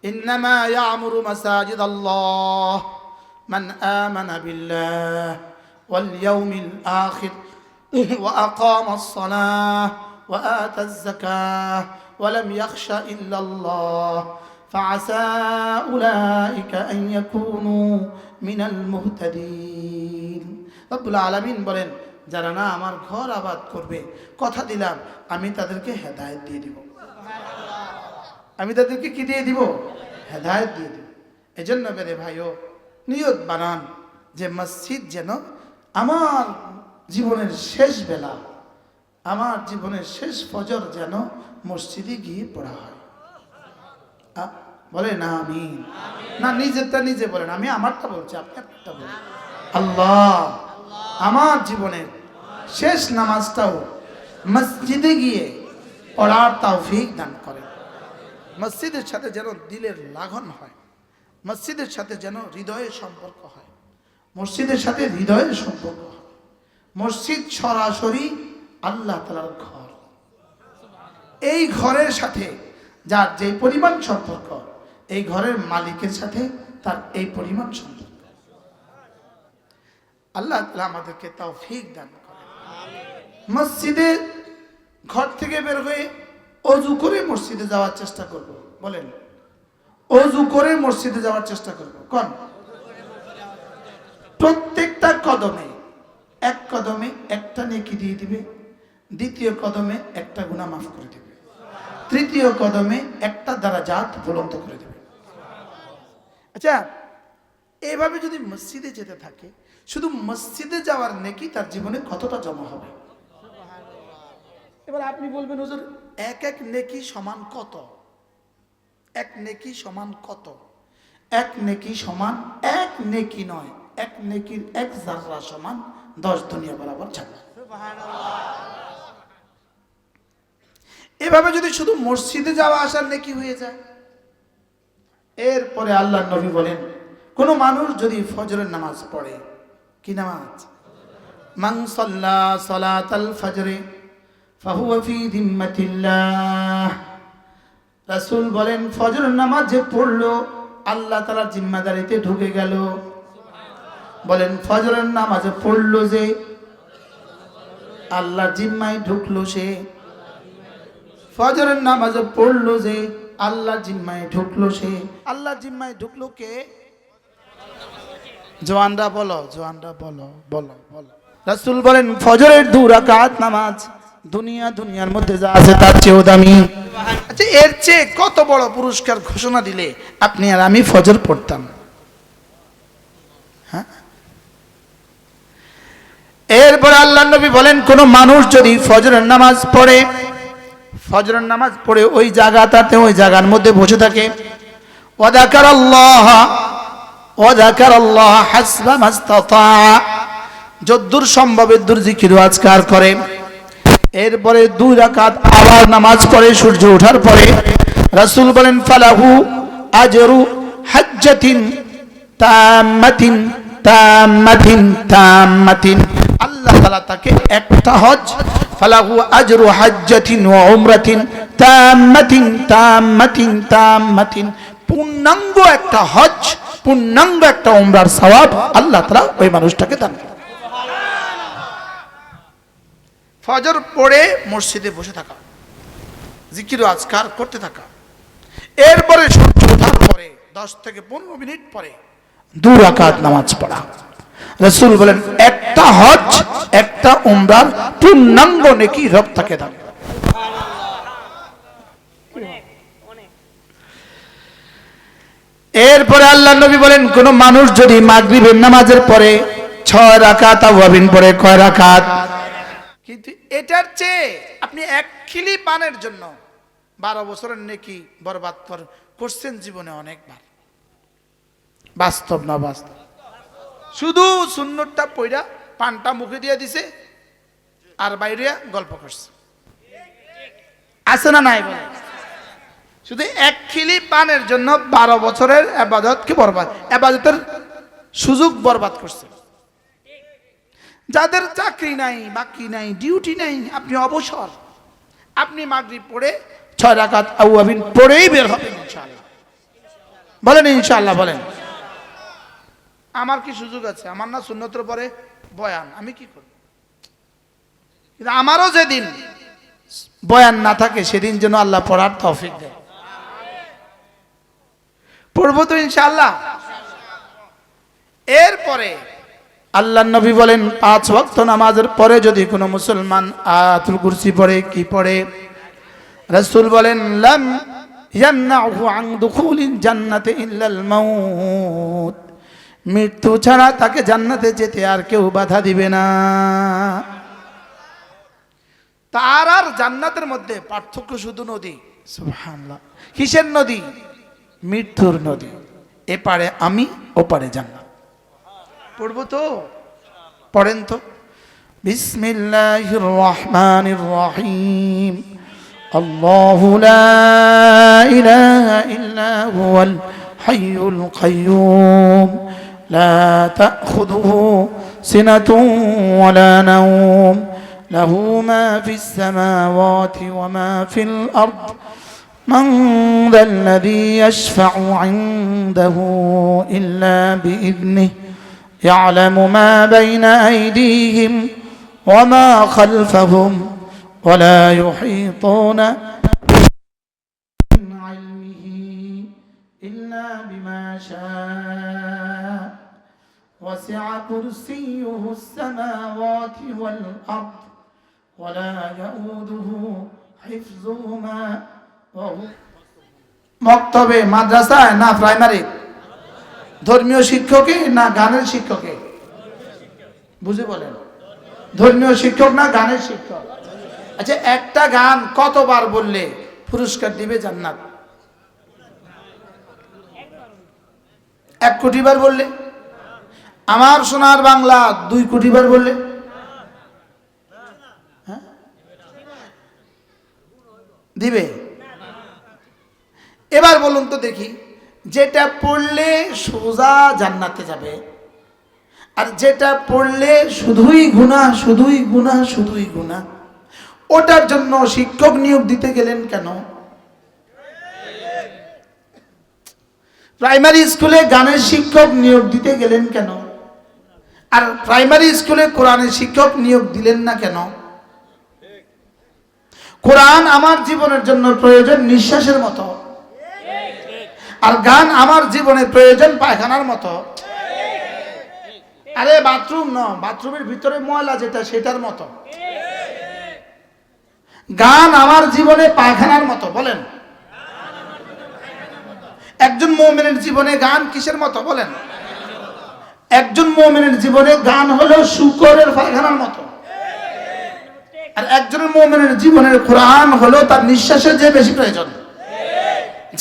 ইন্নামা ইয়ামুরু মাসাজিদাল্লাহ মান আমানা বিল্লাহ ওয়াল ইয়াউমিল আখির ওয়া আকামাস সালাহ ওয়া আতাজ যাকাহ ওয়া লাম ইয়াখশা ইল্লাল্লাহ ফাআসা উলাইকা আন ইয়াকুনু মিনাল মুহতাদিন। রব্বুল আলামিন বলেন, যারা না আমার ঘর আবাদ করবে, কথা দিলাম আমি তাদেরকে হেদায়েত দিয়ে দিব। আমি তাদেরকে কি দিয়ে দিব? হেদায়েত দিয়ে দিব। এজন্য মেরে ভাইও নিয়ত বানান যে মসজিদ যেন আমার জীবনের শেষ বেলা, আমার জীবনের শেষ ফজর যেন মসজিদে গিয়ে পড়া হয়। বলে না আমিন। না নিজেরটা নিজে বলেন, আমি আমারটা বলছি, আপনি আপনারটা বলেন। আল্লাহ আমার জীবনের শেষ নামাজটাও মসজিদে গিয়ে পড়ার তৌফিক দান করেন। মসজিদের সাথে যেন দিলের লাগন হয়, মসজিদের সাথে যেন হৃদয়ের সম্পর্ক হয়, মসজিদের সাথে হৃদয়ের সম্পর্ক হয়। মসজিদ সরাসরি আল্লাহ তাআলার ঘর। এই ঘরের সাথে যার যে পরিমাণ সম্পর্ক, এই ঘরের মালিকের সাথে তার এই পরিমাণ সম্পর্ক। আল্লাহ তাআলা আমাদেরকে তৌফিক দান করেন। মসজিদে ঘর থেকে বের হয়ে অজু করে মসজিদে যাওয়ার চেষ্টা করব। বলেন, অজু করে মসজিদে যাওয়ার চেষ্টা করব। কোন প্রত্যেকটা কদমে, এক কদমে একটা নেকি দিয়ে দিবে, দ্বিতীয় কদমে একটা গুনাহ মাফ করে দিবে, তৃতীয় কদমে একটা দারাজাত বুলন্দ করে দেবে। আচ্ছা, এইভাবে যদি মসজিদে যেতে থাকে, শুধু মসজিদে যাওয়ার নেকি তার জীবনে কতটা জমা হবে? এবার আপনি বলবেন, হুজুর এক এক নেকি সমান কত? এক নেকি সমান কত? এক নেকি সমান, এক নেকি নয়, এক নেকির এক যাররা সমান 10 দুনিয়া বরাবর জান্নাত। এভাবে যদি শুধু মসজিদে যাওয়া আসার নেকি হয়ে যায়, এরপরে আল্লাহর নবী বলেন, কোন মানুষ যদি ফজরের নামাজ পড়ে, কি নামাজ? মান সাল্লা সালাতাল ফজরে ফাহুয়া ফি যিম্মাতিল্লাহ। রাসূল বলেন, ফজরের নামাজ যে পড়লো আল্লাহ তাআলার জিম্মাদারিতে ঢুকে গেল। বলেন, ফজরের নামাজে পড়লো যে আল্লাহর জিম্মায় ঢুকলো সে। ফজরের নামাজে পড়লো যে আল্লাহর জিম্মায় ঢুকলো সে। আল্লাহর জিম্মায় ঢুকলো কে? জওয়ানরা বলো, জওয়ানরা বলো, বলো বলো। রাসূল বলেন, ফজরের 2 রাকাত নামাজ দুনিয়ার মধ্যে যা আছে তার চেয়েও দামি। আচ্ছা, এর চেয়ে কত বড় পুরস্কার ঘোষণা দিলে আপনি আর আমি ফজর পড়তাম? হ্যাঁ। এরপর আল্লাহর নবী বলেন, কোন মানুষ যদি ফজরের নামাজ পড়ে, ফজরের নামাজ পড়ে ওই জায়গাটাতে, ওই জায়গার মধ্যে বসে থাকে, ওয়াযাকারাল্লাহ হাসবা মাস্তাতা, যদ্দূর সম্ভব এদ্দূর জিকির ও আজকার করে। এরপরে 2 রাকাত আবার নামাজ পড়ে সূর্য ওঠার পরে। রাসূল বলেন, ফালাহু আজরু হাজ্জাতিন তাম্মাতিন তাম্মাতিন তাম্মাতিন। আল্লাহ তাআলা তাকে একটা হজ, ফালাহু আজরু হাজ্জাতিন ওয়া উমরাতিন তাম্মাতিন তাম্মাতিন তাম্মাতিন, পূর্ণাঙ্গ একটা হজ, পূর্ণাঙ্গ একটা উমরার সওয়াব আল্লাহ তাআলা ওই মানুষটাকে দান করেন। ফজর পড়ে মসজিদে বসে থাকা, জিকির ও আজকার করতে থাকা। এরপরে সূর্য ওঠার পরে 10 থেকে 15 মিনিট পরে 2 রাকাত নামাজ পড়া। রাসূল বলেন, একটা হজ, একটা উমরার পূর্ণাঙ্গ নেকি রব তাকে দান। এরপরে আল্লাহর নবী বলেন, কোন মানুষ যদি মাগরিবের নামাজের পরে 6 রাকাত আওয়াবিন পড়ে, কয় রাকাত? কিন্তু এটার চেয়ে আপনি 1 খিলি পানের জন্য 12 বছরের নেকি বরবাদ করছেন জীবনে অনেকবার। বাস্তব না বাস্তব? শুধু সুন্নতটা পয়রা পানটা মুখে দিয়ে দিছে আর বাইরে গল্প করছে, আছে না নাই? বলে শুধু 1 খিলি পানের জন্য 12 বছরের ইবাদতকে বরবাদ, ইবাদতের সুযোগ বরবাদ করছে। যাদের চাকরি নাই, বাকি নাই, ডিউটি নাই, আপনি অবসর, আপনি মাগরিব পড়ে 6 রাকাত আওয়াবিন পড়েই বের হবেন ইনশাআল্লাহ। বলেন ইনশাআল্লাহ বলেন। আমার কি সুযোগ আছে? আমার না সুন্নতের পরে বয়ান, আমি কি করব? কিন্তু আমারও যেদিন বয়ান না থাকে সেদিন যেন আল্লাহ পড়ার তৌফিক দেয়। পড়বো তো ইনশাআল্লাহ। এরপরে আল্লাহ নবী বলেন 5 ওয়াক্ত নামাজের পরে যদি কোনো মুসলমান আয়াতুল কুরসি পড়ে, কি পড়ে? রাসূল বলেন লাম ইয়ামনাহু আন দুখুলিল জান্নাতি ইল্লাল মাউত, মৃত্যু ছাড়া তাকে জান্নাতে যেতে আর কেউ বাধা দিবে না। তার আর জান্নাতের মধ্যে পার্থক্য শুধু নদী। সুবহানাল্লাহ। কিসের নদী? মৃত্যুর নদী। এপারে আমি, ওপারে জান্নাত। পড়বো তো? পড়েন তো। বিসমিল্লাহির রহমানির রহিম। আল্লাহু লা ইলাহা ইল্লা হুয়াল হাইয়ুল কাইয়্যুম লা তাখুযুহু সিনাতুন ওয়ালা নাওম লাহু মা ফিস সামাওয়াতি ওয়া মা ফিল আরদ من ذا الذي يشفع عنده إلا بإذنه يعلم ما بين أيديهم وما خلفهم ولا يحيطون من علمه إلا بما شاء وسع كرسيه السماوات والأرض ولا يؤوده حفظهما মক্তবে মাদ্রাসায় না প্রাইমারি? ধর্মীয় শিক্ষকে না গানের শিক্ষকে? বুঝে বলেন। ধর্মীয় শিক্ষক না গানের শিক্ষক? আচ্ছা, একটা গান কতবার বললে পুরস্কার দিবে জান্নাত? 1 কোটি বার বললে? আমার সোনার বাংলা 2 কোটি বার বললে? হ্যাঁ দিবে? এবার বলুন তো দেখি, যেটা পড়লে সোজা জান্নাতে যাবে আর যেটা পড়লে শুধুই গুনাহ, শুধুই গুনাহ, শুধুই গুনাহ, ওটার জন্য শিক্ষক নিয়োগ দিতে গেলেন কেন? প্রাইমারি স্কুলে গানের শিক্ষক নিয়োগ দিতে গেলেন কেন? আর প্রাইমারি স্কুলে কোরআনের শিক্ষক নিয়োগ দিলেন না কেন? কোরআন আমার জীবনের জন্য প্রয়োজন নিঃশ্বাসের মতো, আর গান আমার জীবনে প্রয়োজন পায়খানার মতো। আরে বাথরুম না, বাথরুমের ভিতরে ময়লা যেটা সেটার মতো। গান আমার জীবনে পায়খানার মতো। বলেন, একজন মুমিনের জীবনে গান কিসের মতো? বলেন, একজন মুমিনের জীবনে গান হলো শূকরের পায়খানার মতো। আর একজন মুমিনের জীবনের কোরআন হলো তার নিঃশ্বাসের যে বেশি প্রয়োজন,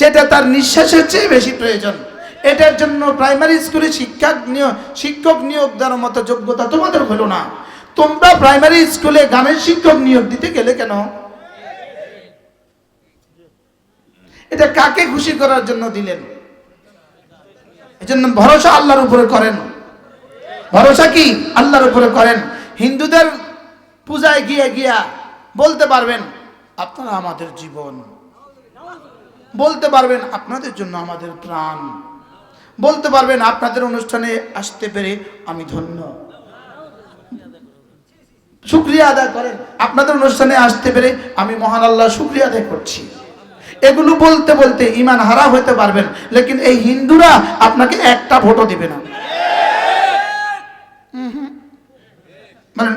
যেটা তার নিঃশ্বাসের চেয়ে বেশি প্রয়োজন। এটার জন্য প্রাইমারি স্কুলে শিক্ষক নিয়োগ দেওয়ার মতো যোগ্যতা তোমাদের হলো না। তোমরা প্রাইমারি স্কুলে গানের শিক্ষক নিয়োগ দিতে গেলে কেন? এটা কাকে খুশি করার জন্য দিলেন? এজন্য ভরসা আল্লাহর উপরে করেন। ভরসা কি? আল্লাহর উপরে করেন। হিন্দুদের পূজায় গিয়া বলতে পারবেন আপনারা আমাদের জীবন, বলতে পারবেন আপনাদের জন্য আমাদের প্রাণ, বলতে পারবেন আপনাদের অনুষ্ঠানে আসতে পেরে আমি ধন্য। শুকরিয়া আদায় করেন, আপনাদের অনুষ্ঠানে আসতে পেরে আমি মহান আল্লাহ শুকরিয়া আদায় করছি। এগুলো বলতে বলতে ঈমান হারা হতে পারবেন, লেকিন এই হিন্দুরা আপনাকে একটা ভোটও দিবে না। মানে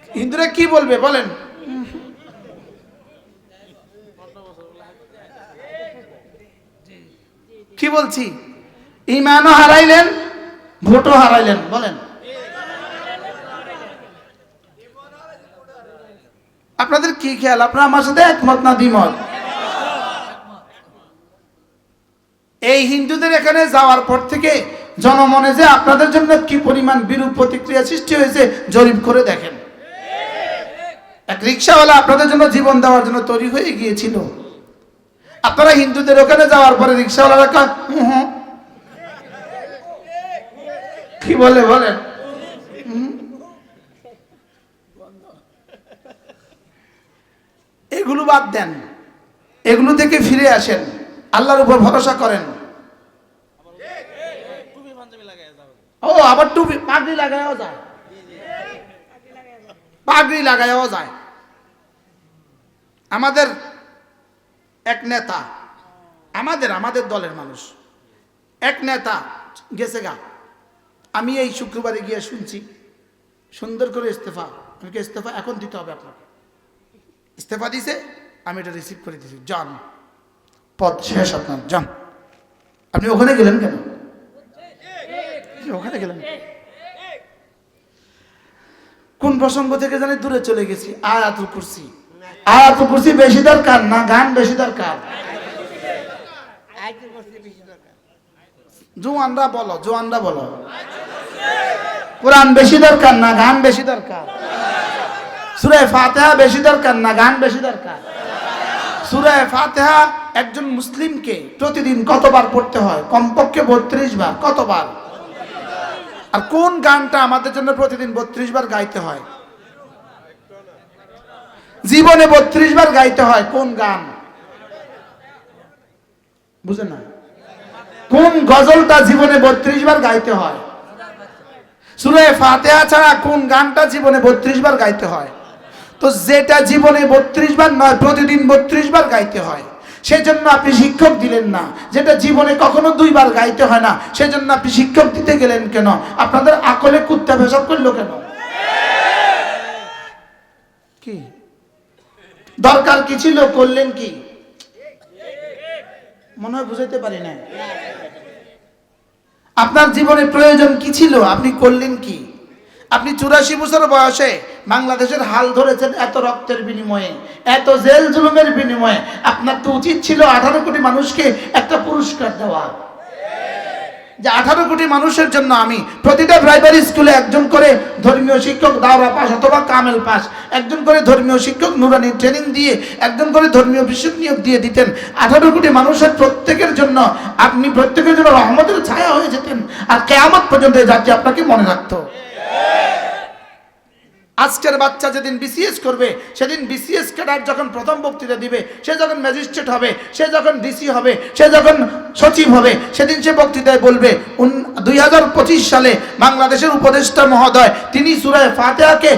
হিন্দুরা কি বলবে বলেন? কি বলছি? ঈমানও হারাইলেন, ভোটও হারাইলেন। বলেন, আপনাদের কি খেয়াল? আপনারা আমার সাথে একমত না দ্বিমত? এই হিন্দুদের এখানে যাওয়ার পর থেকে জনমনে যে আপনাদের জন্য কি পরিমাণ বিরূপ প্রতিক্রিয়া সৃষ্টি হয়েছে জরিপ করে দেখেন। এক রিকশাওয়ালা আপনাদের জন্য জীবন দেওয়ার জন্য তৈরি হয়ে গিয়েছিল। আপনারা হিন্দুদের ওখানে যাওয়ার পরে রিকশাওয়ালারা কি বলে বলেন? এগুলো বাদ দেন, এগুলো থেকে ফিরে আসেন, আল্লাহর উপর ভরসা করেন। ও আবার টুপি পাগড়ি লাগায়ও যায়, পাগড়ি লাগায়ও যায়। আমাদের এক নেতা, আমাদের দলের মানুষ, এক নেতা গেছে গা। আমি এই শুক্রবারে গিয়ে শুনছি সুন্দর করে ইস্তেফা, আমি ইস্তেফা এখন দিতে হবে আপনাকে। ইস্তেফা দিছে, আমি এটা রিসিভ করে দিয়েছি, যান পদ শেষ আপনার, যান। আপনি ওখানে গেলেন কেন? ওখানে গেলেন কোন প্রসঙ্গ থেকে জানি দূরে চলে গেছি। আয়াতুল কুরসি, আয়াতুল কুরসি বেশি দরকার না গান বেশি দরকার? জোয়ানরা বলো, জোয়ানরা বলো, কোরআন বেশি দরকার না গান বেশি দরকার? সূরা ফাতিহা বেশি দরকার না গান বেশি দরকার? সূরা ফাতিহা একজন মুসলিমকে প্রতিদিন কতবার পড়তে হয়? কমপক্ষে 32 বার। কতবার? আর কোন গানটা আমাদের জন্য প্রতিদিন 32 বার গাইতে হয়? জীবনে 32 বার গাইতে হয় কোন গান? বুঝেন না? কোন গজলটা জীবনে 32 বার গাইতে হয়? সূরা ফাতিহা ছাড়া কোন গানটা জীবনে 32 বার গাইতে হয়? তো যেটা জীবনে 32 বার নয়, প্রতিদিন 32 বার গাইতে হয়, সেজন্য আপনি শিক্ষক দিলেন না। যেটা জীবনে কখনো 2 বার গাইতে হয় না, সেজন্য আপনি শিক্ষক দিতে গেলেন কেন? আপনাদের আকলে কুত্তা পেশাব করলো কেন? কি দরকার কি ছিল, করলেন কি? মনে হয় বুঝাইতে পারি না। আপনার জীবনে প্রয়োজন কি ছিল, আপনি করলেন কি? আপনি 84 বছর বয়সে বাংলাদেশের হাল ধরেছেন এত রক্তের বিনিময়ে, এত জেল জুলুমের বিনিময়ে। আপনার তো উচিত ছিল 18 কোটি মানুষকে একটা পুরস্কার দেওয়া, যে 18 কোটি মানুষের জন্য আমি প্রতিটা প্রাইমারি স্কুলে একজন করে ধর্মীয় শিক্ষক দাওরা পাস অথবা কামেল পাস, একজন করে ধর্মীয় শিক্ষক নুরানি ট্রেনিং দিয়ে, একজন করে ধর্মীয় বিশ্বক নিয়োগ দিয়ে দিতেন। 18 কোটি মানুষের প্রত্যেকের জন্য আপনি প্রত্যেকের জন্য রহমতের ছায়া হয়ে যেতেন, আর কিয়ামত পর্যন্ত যাচ্ছে আপনাকে মনে রাখতো। আজকের বাচ্চা যেদিন বিসিএস করবে, সেদিন বিসিএস ক্যাডার যখন প্রথম বক্তৃতা দিবে, সে যখন ম্যাজিস্ট্রেট হবে, সে যখন ডিসি হবে, সে যখন সচিব হবে, সেদিন সে বক্তৃতায় বলবে 2025 সালে বাংলাদেশের উপদেষ্টা মহোদয় তিনি সূরা ফাতিহাকে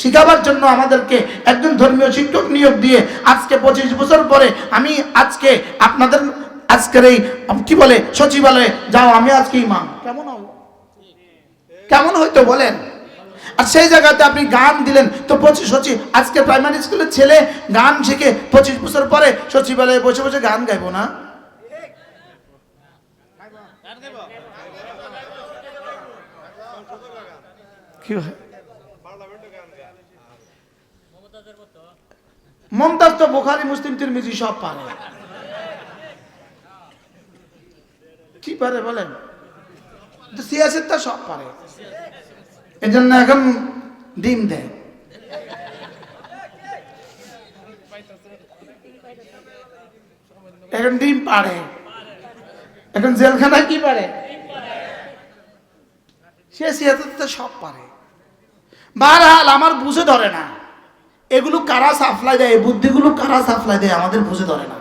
শিখাবার জন্য আমাদেরকে একজন ধর্মীয় শিক্ষক নিয়োগ দিয়ে আজকে 25 বছর পরে আমি আজকে আপনাদের আজকের এই কি বলে সচিবালয়ে যাও, আমি আজকে ইমাম। কেমন হবে? কেমন হইতো বলেন? আর সেই জায়গাতে আপনি গান দিলেন, তো 25 সচিব আজকে প্রাইমারি স্কুলের ছেলে গান শিখে 25 বছর পরে সচিবালয়ে বসে বসে গান গাইবো না? কি মমতাজ তো বুখারী মুসলিম তিরমিজি সব পারে। কি পারে বলেন? সিয়াসতটা সব পারে, এজন্য এখন ডিম দেয়। এখন ডিম পারে, এখন জেলখানা কি পারে? সে সিয়াসতটা সব পারে। বারহাল আমার বুঝে ধরে না এগুলো কারা সাপ্লাই দেয়, এই বুদ্ধিগুলো কারা সাপ্লাই দেয় আমাদের বুঝে ধরে না।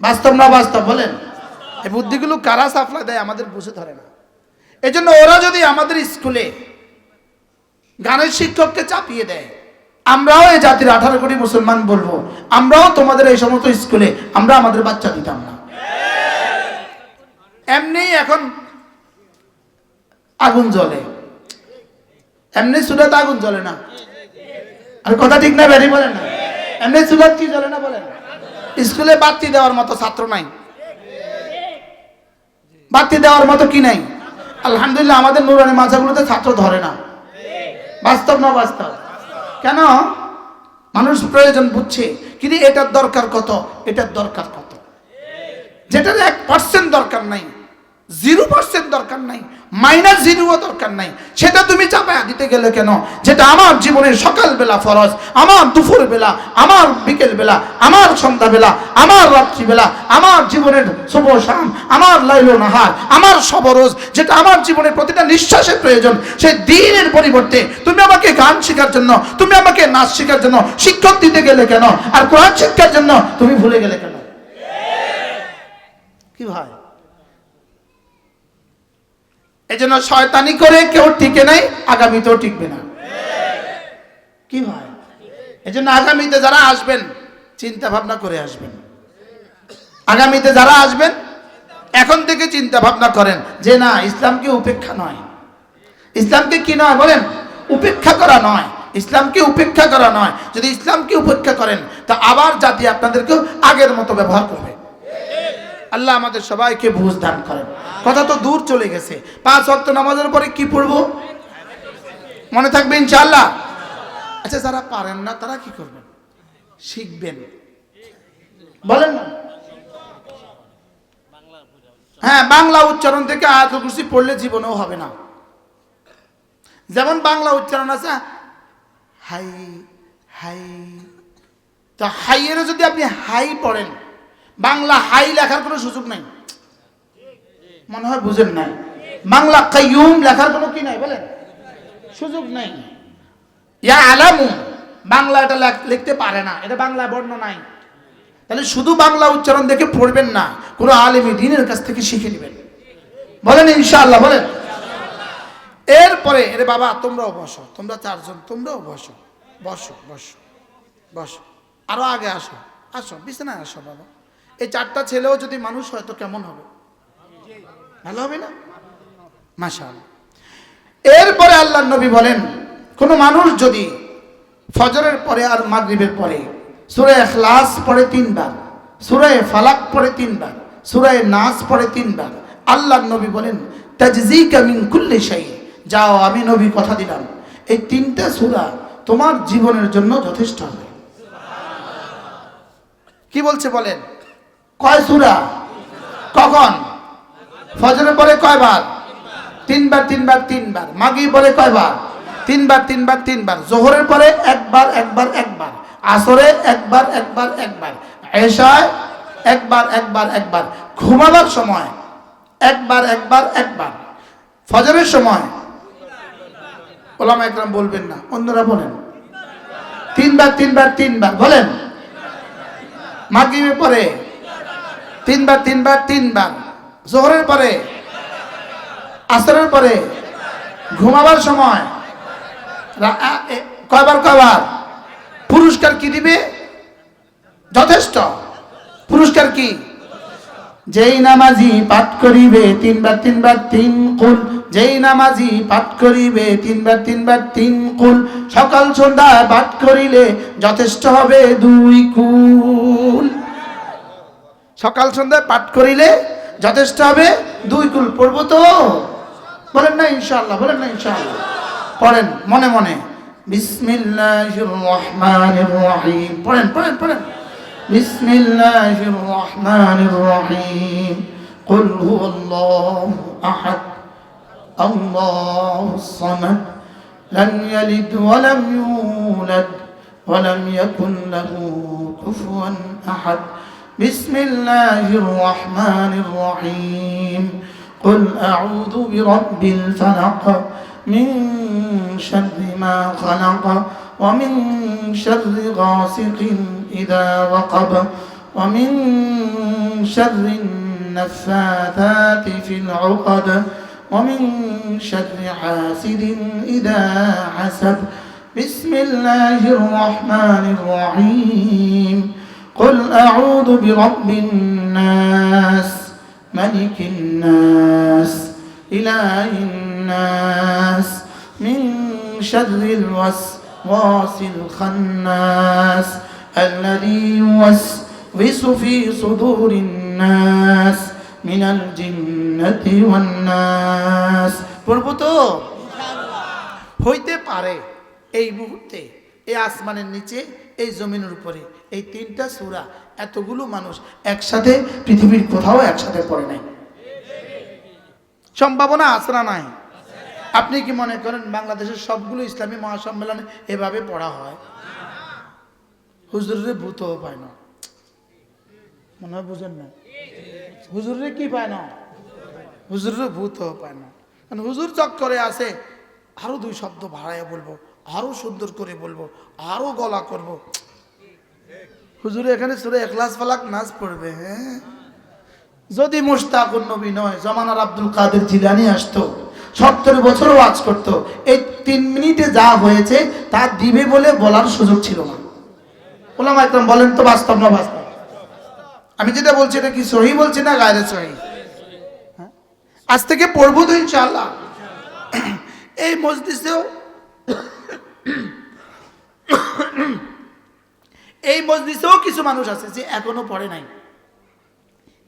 বাস্তব না বাস্তব বলেন? এই বুদ্ধিগুলো কারা সাপ্লাই দেয় আমাদের বুঝে ধরে না। এজন্য ওরা যদি আমাদের স্কুলে গানের শিক্ষককে চাপিয়ে দেয়, আমরাও এই জাতির 18 কোটি মুসলমান বলবো, আমরাও তোমাদের এই সমস্ত স্কুলে আমরা আমাদের বাচ্চা দিতাম না। এমনি এখন আগুন জ্বলে, এমনি সুরাত আগুন জ্বলে না? আর কথা ঠিক না বেরি বলেন না? এমনি সুরাত কি জ্বলে না বলেন? স্কুলে বাতি দেওয়ার মতো ছাত্র নাই, বাতি দেওয়ার মতো কি নাই? আলহামদুলিল্লাহ আমাদের নুরানি মাদ্রাসাগুলোতে ছাত্র ধরে না। বাস্তব না বাস্তব? কেন? মানুষ প্রয়োজন বুঝছে, কিন্তু এটার দরকার কত, এটার দরকার কত, যেটার 1% দরকার নাই, 0% দরকার নাই, মাইনাস জিরোও দরকার নাই, সেটা তুমি চাপায়া দিতে গেলে কেন? যেটা আমার জীবনের সকালবেলা ফরজ, আমার দুপুর বেলা, আমার বিকেল বেলা, আমার সন্ধ্যাবেলা, আমার রাত্রিবেলা, আমার জীবনের শুভ শাম, আমার লাইল নাহার, আমার সবরোজ, যেটা আমার জীবনের প্রতিটা নিঃশ্বাসের প্রয়োজন, সেই দিনের পরিবর্তে তুমি আমাকে গান শেখার জন্য, তুমি আমাকে নাচ শেখার জন্য শিক্ষক দিতে গেলে কেন? আর কোরআন শিক্ষার জন্য তুমি ভুলে গেলে কেন? কি ভাই, এজন্য শয়তানি করে কেউ টিকে নাই, আগামীতেও টিকবে না। কি ভাই, এজন্য আগামীতে যারা আসবেন চিন্তা ভাবনা করে আসবেন। আগামীতে যারা আসবেন এখন থেকে চিন্তা ভাবনা করেন যে না, ইসলামকে উপেক্ষা নয়। ইসলামকে কি নয় বলেন? উপেক্ষা করা নয়। ইসলামকে উপেক্ষা করা নয়। যদি ইসলামকে উপেক্ষা করেন তা আবার জাতি আপনাদেরকেও আগের মতো ব্যবহার করবে। আল্লাহ আমাদের সবাইকে বুঝ দান করেন। কথা তো দূর চলে গেছে। 5 ওয়াক্ত নামাজের পরে কি পড়বো মনে থাকবে ইনশাআল্লাহ? আচ্ছা, যারা পারেন না তারা কি করবেন? শিখবেন, বলেন না? হ্যাঁ, বাংলা উচ্চারণ থেকে আয়াতুল কুরসি পড়লে জীবনেও হবে না। যেমন বাংলা উচ্চারণ আছে হাই হাই, তো হাইয়ের যদি আপনি হাই পড়েন, বাংলা হাই লেখার কোনো সুযোগ নাই। মনে হয় বুঝেন নাই। বাংলা কাইয়ুম লেখার কোনো কি নাই বলেন? সুযোগ নাই। ইয়া আলামু বাংলা এটা লিখতে পারে না, এটা বাংলা বর্ণ নাই। তাহলে শুধু বাংলা উচ্চারণ দেখে পড়বেন না, কোনো আলেমী দ্বীনের কাছ থেকে শিখে নেবেন। বলেন ইনশাআল্লাহ, বলেন। এরপরে এরে বাবা তোমরাও বসো, তোমরা 4 জন তোমরাও বসো, বসো বসো বসো, আরো আগে আসো, আসো বিছানায় আসো বাবা। এই 4টা ছেলেও যদি মানুষ হয় তো কেমন হবে? ভালো হবে না? মাশাআল্লাহ। এরপরে আল্লাহর নবী বলেন, কোন মানুষ যদি ফজরের পরে আর মাগরিবের পরে সূরা ইখলাস পড়ে 3 বার, সূরা ফালাক পড়ে 3 বার, সূরা নাস পড়ে 3 বার, আল্লাহর নবী বলেন তাজজিকা মিন কুল্লি শাই, যাও আমি নবী কথা দিলাম এই 3টা সূরা তোমার জীবনের জন্য যথেষ্ট হবে। কি বলছে বলেন? কয় সূরা? কখন? ফজরের পরে কয়বার? 3 বার 3 বার 3 বার। মাগরিব পরে কয়বার? 3 বার 3 বার 3 বার। যোহরের পরে একবার একবার একবার, আসরে একবার একবার একবার, এশায় একবার একবার একবার, ঘুমাবার সময় একবার একবার একবার, ফজরের সময় ওলামা একরাম বলবেন না, অন্যরা বলেন 3 বার 3 বার 3 বার বলেন। মাগরিবের পরে 3 বার 3 বার 3 বার, যোহরের পরে, আসরের পরে, ঘুমাবার সময় কয়বার কয়বার? পুরস্কার কি দিবে? যথেষ্ট। পুরস্কার কি? যেই নামাজি পাঠ করিবে 3 বার 3 বার 3 কুল, যেই নামাজি পাঠ করিবে 3 বার 3 বার 3 কুল, সকাল সন্ধ্যা পাঠ করিলে যথেষ্ট হবে 2 কুল। সকাল সন্ধ্যা পাঠ করিলে যথেষ্ট হবে 2 কুল। পড়বো তো? বলেন না ইনশাআল্লাহ, বলেন না ইনশাআল্লাহ। পড়েন মনে মনে, বিসমিল্লাহির রহমানির রহিম। পড়েন পড়েন পড়েন, বিসমিল্লাহির রহমানির রহিম। কুল হুয়াল্লাহু আহাদ, আল্লাহুস সামাদ, লাম ইয়ালিদ ওয়া লাম ইউলাদ ওয়া লাম ইয়াকুন লাহু কুফুয়ান আহাদ। বিসমিল্লাহির রহমানির রহিম। قل أعوذ برب الفلق من شر ما خلق ومن شر غاسق إذا وقب ومن شر النفاثات في العقد ومن شر حاسد إذا حسد. بسم الله الرحمن الرحيم. قل أعوذ برب الناس ملك الناس إله الناس من شر الوسواس الخناس الذي يوسوس في صدور الناس من الجنة والناس. পড়বো তো? হইতে পারে এই মুহূর্তে এই আসমানের নিচে এই জমিনের উপরে এই 3টা সূরা এতগুলো মানুষ একসাথে পৃথিবীর কোথাও একসাথে পড়ে নাই। সম্ভাবনা আছে না নাই? আপনি কি মনে করেন বাংলাদেশের সবগুলো ইসলামী মহাসম্মেলনে এভাবে পড়া হয়? হুজুরের ভূতও পায় না, মনে হয় বুঝেন না। হুজুরের কি পায় না? হুজুরের ভূতও পায় না। কারণ হুজুর চক্করে আছে, আরো 2 শব্দ ভাড়াইয়া বলবো, আরো সুন্দর করে বলবো, আরো গলা করব। হুজুরে এখানে সূরা ইখলাস ফালাক নাস পড়বে। হ্যাঁ, যদি মুশতাকুন নবী নয়, জামানার আব্দুল কাদের জিলানী আসতো, 70 বছর ওয়াজ করতো, এই 3 মিনিটে যা হয়েছে তা দিবে বলে বলার সুযোগ ছিল না। ওলামা একদম বলেন তো বাস্তব না বাস্তব? আমি যেটা বলছি এটা কি সহি বলছি না গায়রে সহি? হ্যাঁ, আজ থেকে পড়বো তো ইনশাআল্লাহ। এই মজলিসেও এই মজলিসেও কিছু মানুষ আছে যে এখনো পড়ে নাই,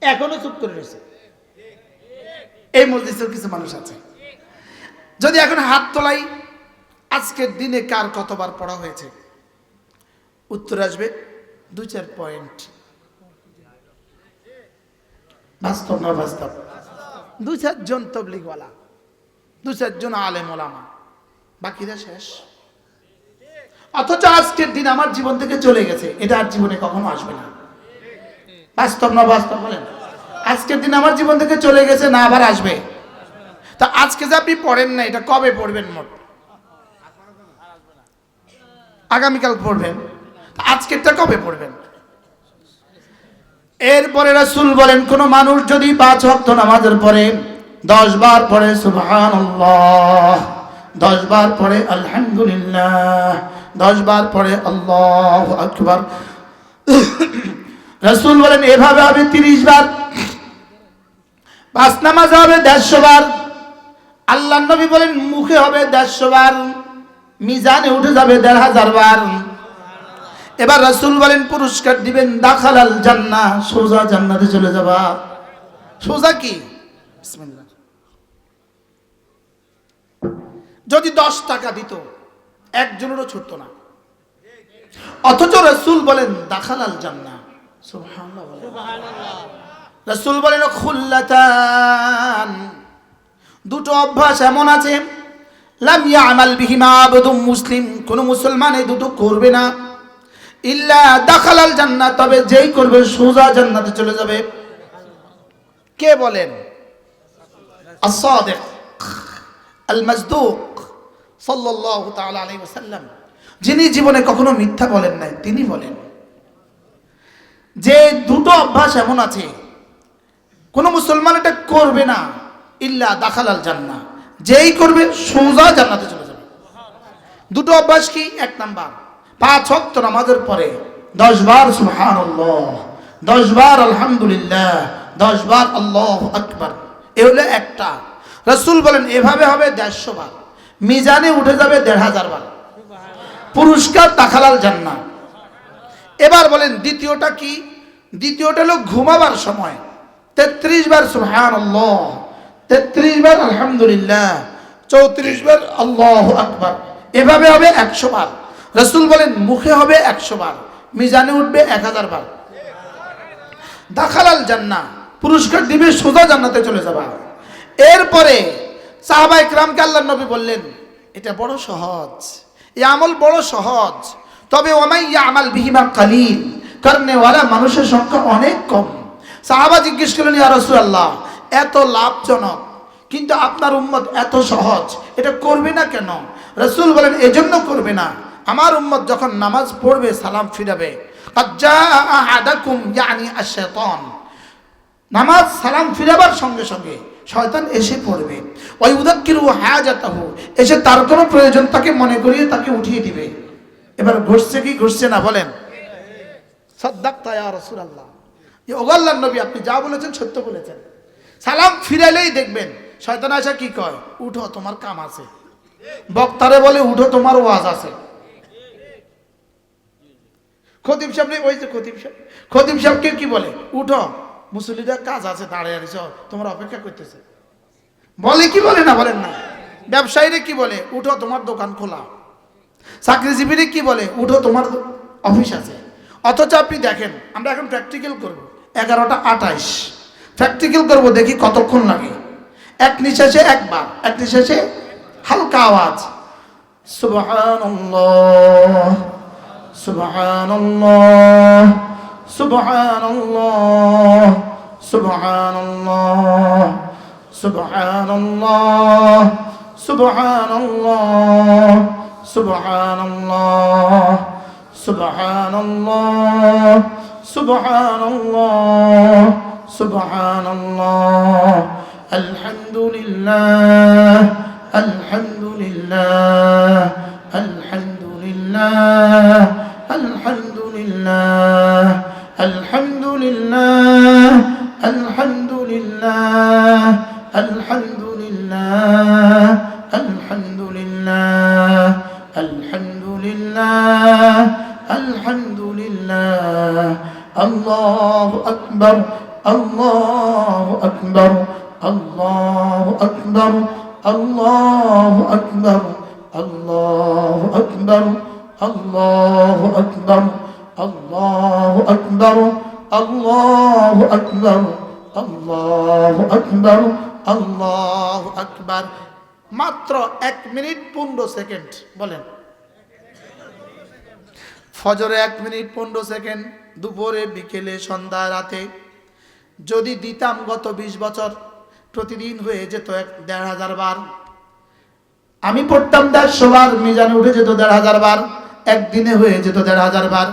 এখনো চুপ করে রয়েছে। এই মজলিসেও কিছু মানুষ আছে। যদি এখন হাত তোলাই, আজকের দিনে কার কতবার পড়া হয়েছে, উত্তর আসবে 2-4 পয়েন্ট। বাস্তব না বাস্তব? 2-4 জন তবলিগওয়ালা, 2-4 জন আলেম ওলামা, বাকিরা শেষ। অথচ আজকের দিন আমার জীবন থেকে চলে গেছে, এটা আর জীবনে কখনো আসবে না। বাস্তব না বাস্তব বলেন? আজকের দিন আমার জীবন থেকে চলে গেছে, না আবার আসবে। তা আজকে যে আপনি পড়েন না, এটা কবে পড়বেন? মোট আগামীকাল পড়বেন, আজকেরটা কবে পড়বেন? এরপরে রাসূল বলেন, কোন মানুষ যদি 5 ওয়াক্ত নামাজের পরে 10 বার পড়ে সুবহানাল্লাহ, 10 বার পড়ে আলহামদুলিল্লাহ, 10 বার পড়ে আল্লাহু আকবার, রাসূল বলেন এভাবে হবে 30 বার। 5 নামাজ হবে 150 বার। আল্লাহর নবী বলেন মুখে হবে 150 বার, মিজানে উঠে যাবে 1500 বার। এবার রাসূল বলেন পুরস্কার দিবেন দাখালাল জান্নাহ, সোজা জান্নাতে চলে যাবা। সোজা কি? বিসমিল্লাহ। যদি 10 টাকা দিত, একজনেরও ছুটতো না, অথচ রাসূল বলেন দাখালাল জান্নাহ। সুবহানাল্লাহ, সুবহানাল্লাহ। রাসূল বলেন খুল্লাতান, 2টো অভ্যাস এমন আছে, লাম ইয়ামাল বিহিমা আবদুম মুসলিম, কোন মুসলমান এই 2টো করবে না, ইল্লা দাখালাল জান্নাহ, তবে যেই করবে সোজা জান্নাতে চলে যাবে। কে বলেন? as-সাদিক আল-মাসদুক সাল্লাল্লাহু তাআলা আলাইহি ওয়াসাল্লাম, যিনি জীবনে কখনো মিথ্যা বলেন নাই, তিনি বলেন যে 2টো অভ্যাস এমন আছে, কোন মুসলমান এটা করবে না, ইল্লা দাখালাল জান্নাহ, যেই করবে সোজা জান্নাতে চলে যাবে। 2টো অভ্যাস কি? 1 নাম্বার, 5 ওয়াক্ত নামাজের পরে 10 বার সুবহানাল্লাহ, 10 বার আলহামদুলিল্লাহ, 10 বার আল্লাহু আকবার। এ হলো একটা। রাসূল বলেন এভাবে হবে 150 বার, মিজানে উঠে যাবে 1500 বার, পুরস্কার দাখালাল জান্নাহ। এবার বলেন দ্বিতীয়টা কি? দ্বিতীয়টা হলো ঘুমাবার সময় 33 বার সুবহানাল্লাহ, 33 বার আলহামদুলিল্লাহ, 34 বার আল্লাহু আকবার। এভাবে হবে 100 বার। রাসূল বলেন মুখে হবে 100 বার, মিজানে উঠবে 1000 বার। দাখালাল জান্নাহ, পুরস্কার দিবে, সোজা জান্নাতে চলে যাবা। এরপরে সাহাবায়ে কিরামকে আল্লাহর নবী বললেন এটা বড় সহজ, এই আমল বড় সহজ, তবে ওয়ামাই ইয়ামাল বিহিমা কালিল, করনেওয়ালা মানুষের সংখ্যা অনেক কম। সাহাবা জিজ্ঞেস করলেন ইয়া রাসূলুল্লাহ, এত লাভজনক কিন্তু আপনার উম্মত এত সহজ, এটা করবে না কেন? রাসূল বলেন এজন্য করবে না, আমার উম্মত যখন নামাজ পড়বে সালাম ফিরাবে, ক্বাদ জাআ আহাদাকুম ইয়ানি আশ-শাইতান, নামাজ সালাম ফিরাবার সঙ্গে সঙ্গে শয়তান এসে পড়বে, ওয়া ইউযাক্কিরু হাজাতাহু, এসে তার কোনো প্রয়োজন তাকে মনে করিয়ে তাকে উঠিয়ে দিবে। এবার ঘটছে কি ঘটছে না বলেন? সাদ্দাকতা ইয়া রাসূলুল্লাহ, এই আল্লাহর নবী আপনি যা বলেছেন সত্য বলেছেন। সালাম ফিরাইলেই দেখবেন শয়তান আসা কি কয়, উঠো তোমার কাম আছে, বক্তারে বলে উঠো তোমার ওয়াজ আছে। খতিব সাহেব, ওই যে খতিব সাহেবকে কি বলে, উঠো মুসল্লিদের কাজ আছে, দাঁড়িয়ে আছো, তোমার অপেক্ষা করতেছে, বলে কি বলে না? বলেন না? ব্যবসায়ীরা কি বলে, উঠো তোমার দোকান খোলা। চাকরিজীবীরা কি বলে, উঠো তোমার অফিস আছে। অথচ আপনি দেখেন, আমরা এখন প্র্যাকটিক্যাল করব, 11টা 28 প্র্যাকটিক্যাল করব, দেখি কতক্ষণ লাগে। এক নিঃশ্বাসে একবার, এক নিঃশ্বাসে হালকা আওয়াজ। সুবহানাল্লাহ, সুবহানাল্লাহ, সুবহানাল্লাহ, সুবহানাল্লাহ, সুবহানাল্লাহ, সুবহানাল্লাহ, সুবহানাল্লাহ, সুবহানাল্লাহ, সুবহানাল্লাহ, সুবহানাল্লাহ। আলহামদুলিল্লাহ, আলহামদুলিল্লাহ, আলহামদুলিল্লাহ, আলহামদুলিল্লাহ, আলহামদুলিল্লাহ, আলহামদুলিল্লাহ, আলহামদুলিল্লাহ, আলহামদুলিল্লাহ, আলহামদুলিল্লাহ, আলহামদুলিল্লাহ। আল্লাহু আকবার, আল্লাহু আকবার, আল্লাহু আকবার, আল্লাহু আকবার, আল্লাহু আকবার, আল্লাহু আকবার, আল্লাহু আকবার, আল্লাহু আকবার, আল্লাহু আকবার, আল্লাহু আকবার। মাত্র 1 মিনিট 15 সেকেন্ড বলেন। ফজরে 1 মিনিট 15 সেকেন্ড, দুপুরে, বিকেলে, সন্ধ্যা, রাতে। যদি দিতাম গত 20 বছর, প্রতিদিন হয়ে যেত 1,500 বার। আমি পড়তাম 150 বার, মিজানে উঠে যেত 1,500 বার। একদিনে হয়ে যেত 1,500 বার,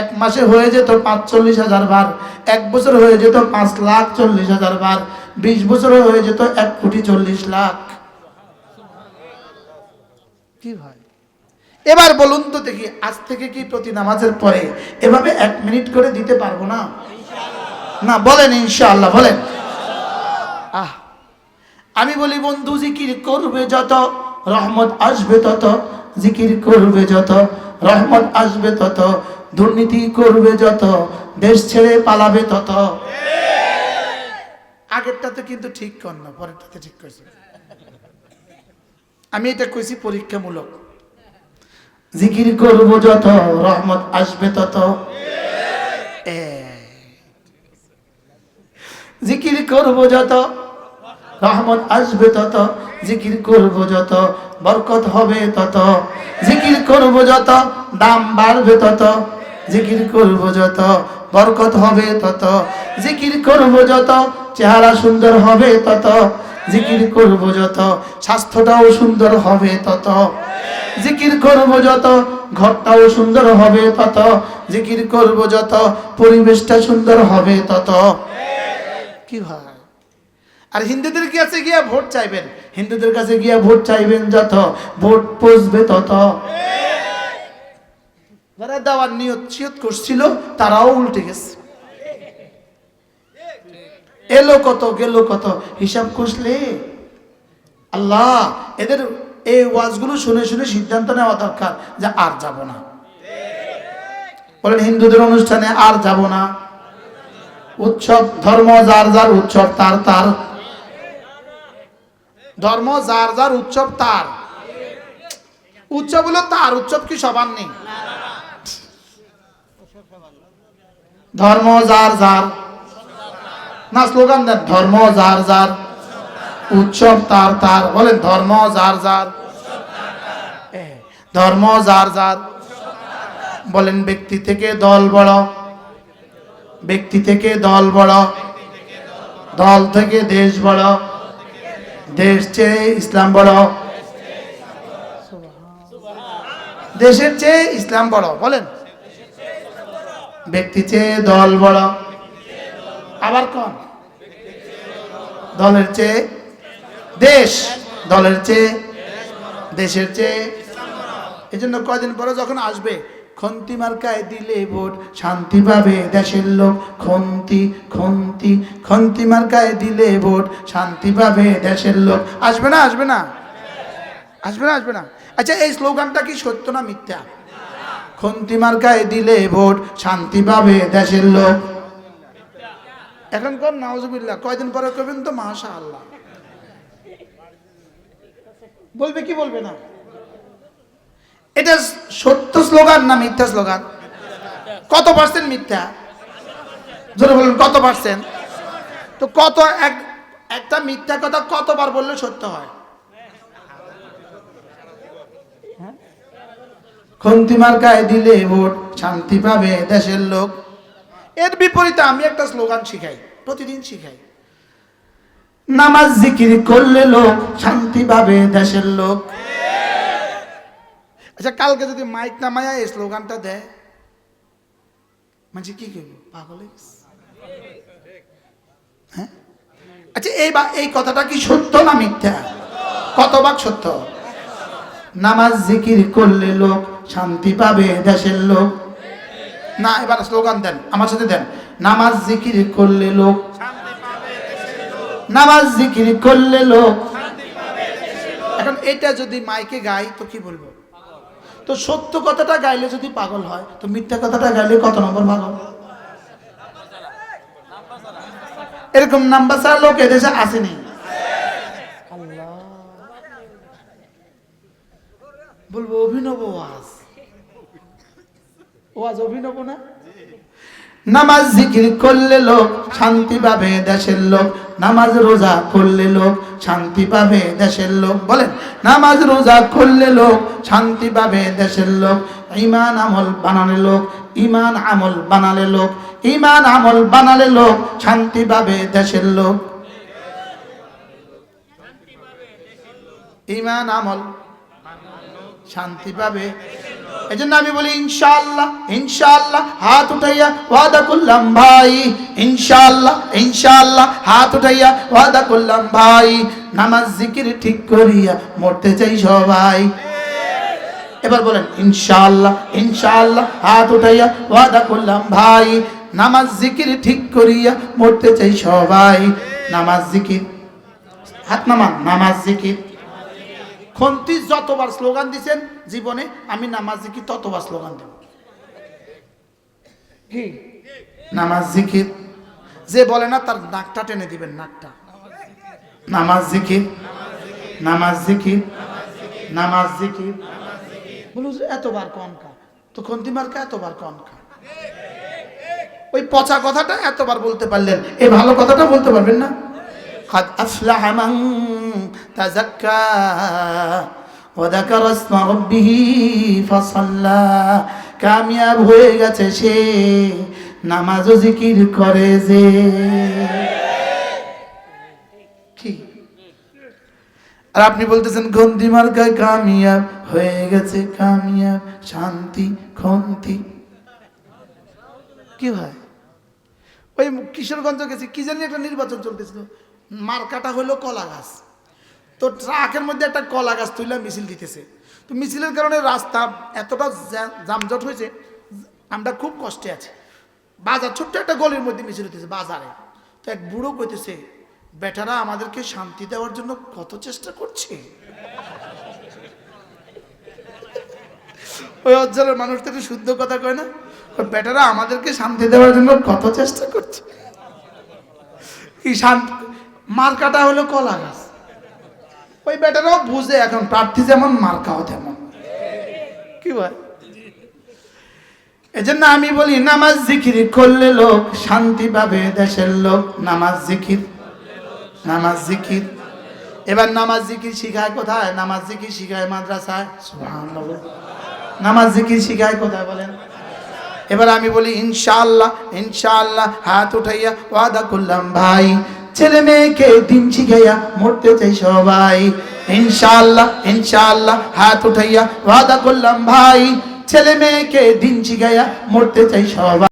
এক মাসে হয়ে যেত 45,000 বার, 1 বছর হয়ে যেত 5,40,000 বার, 20 বছর হয়ে যেত 1,40,00,000। কি ভাই, এবার বলুন তো দেখি, আজ থেকে কি প্রতি নামাজের পরে এভাবে 1 মিনিট করে দিতে পারবো না? না, বলেন ইনশাআল্লাহ, বলেন। আমি বলি বন্ধু, জিকির করবে যত রহমত আসবে তত, জিকির করবে যত রহমত আসবে তত, দুর্নীতি করবে যত দেশ ছেড়ে পালাবে তত। আগেরটাতে কিন্তু ঠিক কর না, পরেরটাতে ঠিক করেছি। আমি এটা কইছি পরীক্ষামূলক। জিকির করব যত রহমত আসবে তত, জিকির করব যত রহমত আসবে তত, জিকির করব যত বরকত হবে তত, জিকির করব যত দাম বাড়বে তত, জিকির করব যত বরকত হবে তত, জিকির করব যত চেহারা সুন্দর হবে তত, জিকির করব যত স্বাস্থ্যটাও সুন্দর হবে তত, জিকির করব যত ঘরটাও সুন্দর হবে তত, জিকির করব যত পরিবেশটা সুন্দর হবে তত। কি ভাই, আর হিন্দুদের কাছে গিয়া ভোট চাইবেন, হিন্দুদের কাছে গিয়া ভোট চাইবেন যত, ভোট পৌঁছবে তত। যারা দেওয়ার নিয়ত করছিল তারাও উল্টে গেছে। এলো কত গেল কত হিসাব কষলে আল্লাহ। এদের এই ওয়াজগুলো শুনে শুনে সিদ্ধান্ত নেওয়া দরকার যে আর যাব না। বলেন, হিন্দুদের অনুষ্ঠানে আর যাব না। উৎসব ধর্ম যার যার উৎসব তার তার, ধর্ম যার যার উৎসব তার, উৎসব হলো তার, উৎসব কি সবার নেই? ধর্ম যার যার, না স্লোগান দেন, ধর্ম যার যার উৎসব তার তার। বলেন, ধর্ম যার যার, ধর্ম যার যার। বলেন, ব্যক্তি থেকে দল বড়, ব্যক্তি থেকে দল বড়, দল থেকে দেশ বড়, দেশ চেয়ে ইসলাম বড়, দেশের চেয়ে ইসলাম বড়। বলেন, ব্যক্তি চেয়ে দল বড়, আবার কোন দলের চেয়ে দেশ, দলের চেয়ে দেশের চেয়ে। এই জন্য কয়দিন পরে যখন আসবে, খন্তি মার্কায় দিলে ভোট শান্তি পাবে দেশের লোক, খন্তি খন্তি খন্তি মার্কায় দিলে ভোট শান্তি পাবে দেশের লোক। আসবে না, আসবে না, আসবে না, আসবে না। আচ্ছা, এই স্লোগানটা কি সত্য না মিথ্যা? খন্তি মার্কায় দিলে ভোট শান্তি পাবে দেশের লোক। এখন কোন নাউজুবিল্লাহ, কয়দিন পরে কবেন তো মাশাআল্লাহ। বলবে কি বলবে না? এটা সত্য স্লোগান না মিথ্যা স্লোগান? কত পার্সেন্ট মিথ্যা? জোরে বলুন, কত পার্সেন্ট? তো কত একটা মিথ্যা কথা কতবার বললে সত্য হয়? খন্তি মার্কায় দিলে ভোট, শান্তি পাবে দেশের লোক। এর বিপরীতে আমি একটা স্লোগান শিখাই, প্রতিদিন শিখাই, নামাজ জিকির করলে লোক, শান্তি পাবে দেশের লোক। আচ্ছা, কালকে যদি মাইক নামায়া এই স্লোগানটা দেয়, মানে কি করবো? পাগল হয়ে গেছে। হ্যাঁ, আচ্ছা এই কথাটা কি সত্য না মিথ্যা? কত ভাগ সত্য? নামাজ জিকির করলে লোক, শান্তি পাবে দেশের লোক। না, এবার স্লোগান দেন, আমার সাথে দেন, নামাজ জিকির করলে লোক, নামাজ জিকির করলে লোক। এখন এটা যদি মাইকে গাই তো কি বলবো? তো সত্য কথাটা গাইলে যদি পাগল হয়, তো মিথ্যা কথাটা গাইলে কত নম্বর পাগল? এরকম নাম্বার ছাড়া লোক এদেশে আসেনি। বলবো অভিনব ওয়াজ, ওয়াজ অভিনব না? নামাজ জিকির করলে লোক, শান্তি পাবে দেশের লোক। নামাজ রোজা করলে লোক, শান্তি পাবে দেশের লোক। বলেন, নামাজ রোজা করলে লোক, শান্তি পাবে দেশের লোক। ঈমান আমল বানালে লোক, ঈমান আমল বানালে লোক, ঈমান আমল বানালে লোক, শান্তি পাবে দেশের লোক। ঈমান আমল শান্তি পাবে। এই জন্য আমি বলি ইনশাআল্লাহ, ইনশাআল্লাহ হাত উঠাইয়া ওয়াদা করলাম ভাই, ইনশাআল্লাহ, ইনশাআল্লাহ হাত উঠাইয়া ওয়াদা করলাম ভাই, নামাজ জিকির ঠিক করিয়া মরতে চাই সবাই। এবার বলেন ইনশাআল্লাহ, ইনশাআল্লাহ হাত উঠাইয়া ওয়াদা করলাম ভাই, নামাজ জিকির ঠিক করিয়া মরতে চাই সবাই। নামাজ জিকির, হাত নামান, নামাজ জিকির। খন্তি যতবার স্লোগান দিচ্ছেন জীবনে, আমি নামাজ জিকির ততবার স্লোগান দেব। কি নামাজ জিকির? যে বলে না তার নাকটা টেনে দিবেন, নাকটা। নামাজ জিকির, নামাজ জিকির, নামাজ জিকির। বলু এতবার কন কা, তো খন্তি মার্কা এতবার কন কা? ওই পচা কথাটা এতবার বলতে পারলেন, এই ভালো কথাটা বলতে পারবেন না? قد أفلح من تزكى وذكر اسم ربه فصلى। কামিয়াব হয়ে গেছে সে, নামাজ ও জিকির করে যে। কি আর আপনি বলতেছেন খন্তি মার্কায় কামিয়াব হয়ে গেছে, কামিয়াব শান্তি খন্তি। কি ভাই, ওই কিশোরগঞ্জ গেছি, কি জানি একটা নির্বাচন চলতেছিল, মার্কাটা হলো কলা গাছ। তো ট্রাকের মধ্যে একটা কলা গাছ তুইলা মিছিল দিতেছে। তো মিছিলের কারণে রাস্তা এতটা যানজট হয়েছে, আমরা খুব কষ্টে আছি। বাজার, ছোট্ট একটা গলির মধ্যে মিছিল হতেছে বাজারে। তো এক বুড়ো কইতেছে, বেটারা আমাদেরকে শান্তি দেওয়ার জন্য কত চেষ্টা করছে। ওই অঞ্চলের মানুষ তো শুদ্ধ কথা কয় না, বেটারা আমাদেরকে শান্তি দেওয়ার জন্য কত চেষ্টা করছে। কি শান্তি? মার্কাটা হলো কলা গাছ। ওই বেটারাও বুঝে, এখন প্রার্থী যেমন মার্কাও তেমন। কি ভাই, এজন্য আমি বলি নামাজ জিকির করলে লোক, শান্তি পাবে দেশের লোক। নামাজ জিকির, নামাজ জিকির। এবার নামাজ জিকির শিখায় কোথায়? নামাজ জিকির শিখায় মাদ্রাসায়। সুবহানাল্লাহ। নামাজ জিকির শিখায় কোথায় বলেন? এবার আমি বলি ইনশাআল্লাহ, ইনশাআল্লাহ হাত উঠাইয়া ওয়াদা করলাম ভাই, ছেলে মেয়েকে দিন শিখাইয়া মরতে চাই সবাই। ইনশাআল্লাহ, ইনশাআল্লাহ হাত উঠাইয়া ওয়াদা করলাম ভাই, ছেলে মেয়েকে দিন শিখাইয়া মরতে চাই সবাই।